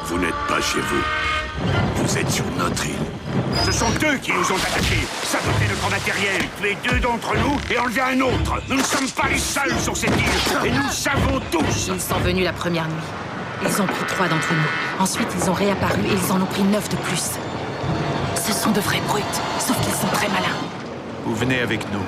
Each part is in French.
Vous n'êtes pas chez vous. Vous êtes sur notre île. Ce sont eux qui nous ont attaqués, saboté notre matériel, tué 2 d'entre nous et enlevé un autre. Nous ne sommes pas les seuls sur cette île, et nous le savons tous. Ils sont venus la première nuit. Ils ont pris 3 d'entre nous. Ensuite, ils ont réapparu et ils en ont pris 9 de plus. Ce sont de vrais brutes, sauf qu'ils sont très malins. Vous venez avec nous.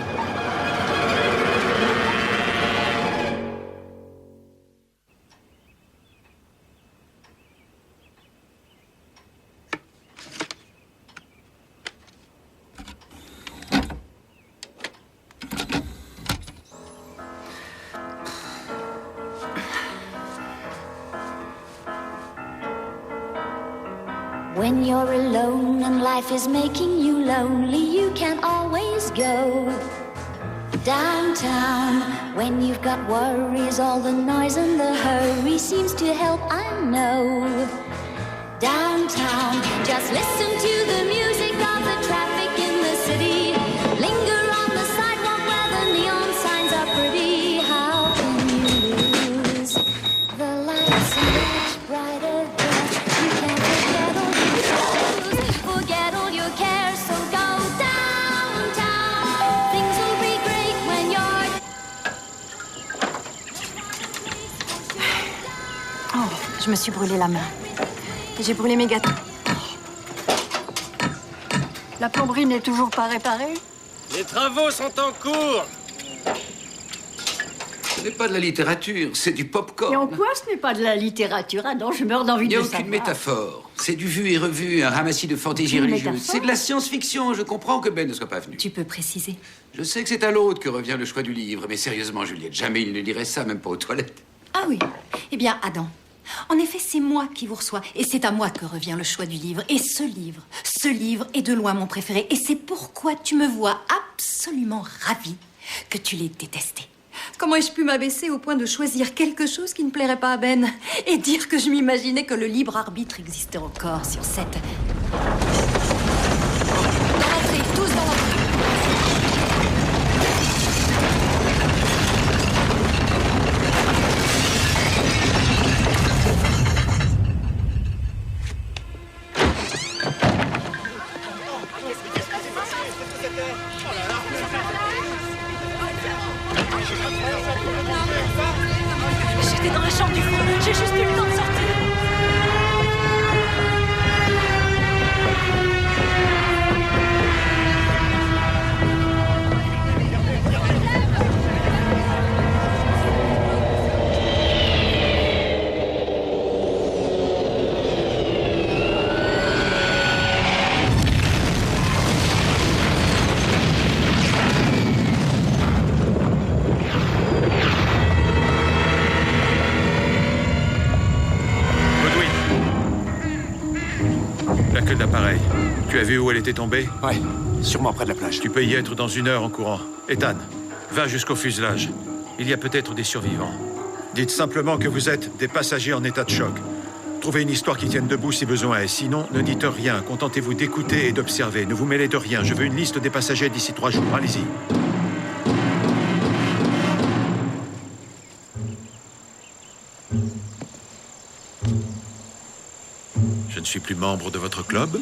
When you're alone and life is making you lonely, you can always go downtown. When you've got worries, all the noise and the hurry seems to help, I know. Downtown, just listen to the music of the traffic in the city. Linger on the sidewalk where the neon signs are pretty. How can you lose? The lights are much brighter there. You can't forget all your troubles, forget all your cares. So go downtown. Things will be great when you're. Oh, je me suis brûlé la main. J'ai brûlé mes gâteaux. La plomberie n'est toujours pas réparée. Les travaux sont en cours. Ce n'est pas de la littérature, c'est du pop-corn. Et en quoi ce n'est pas de la littérature? Ah non, je meurs d'envie Il n'y de a savoir. aucune métaphore. C'est du vu et revu, un ramassis de fantaisie Une religieuse. métaphore? C'est de la science-fiction. Je comprends que Ben ne soit pas venu. Tu peux préciser? Je sais que c'est à l'autre que revient le choix du livre. Mais sérieusement, Juliette, jamais il ne lirait ça, même pas aux toilettes. Ah oui. Eh bien, Adam, en effet, c'est moi qui vous reçois. Et c'est à moi que revient le choix du livre. Et ce livre est de loin mon préféré. Et c'est pourquoi tu me vois absolument ravie que tu l'aies détesté. Comment ai-je pu m'abaisser au point de choisir quelque chose qui ne plairait pas à Ben et dire que je m'imaginais que le libre arbitre existait encore sur cette... Dans l'entrée, tous dans l'entrée. J'étais dans la chambre du fond. J'ai juste eu le temps de sortir. La queue de l'appareil. Tu as vu où elle était tombée? Ouais, sûrement près de la plage. Tu peux y être dans 1 heure en courant. Ethan, va jusqu'au fuselage. Il y a peut-être des survivants. Dites simplement que vous êtes des passagers en état de choc. Trouvez une histoire qui tienne debout si besoin est. Sinon, ne dites rien. Contentez-vous d'écouter et d'observer. Ne vous mêlez de rien. Je veux une liste des passagers d'ici 3 jours. Allez-y. Je ne suis plus membre de votre club.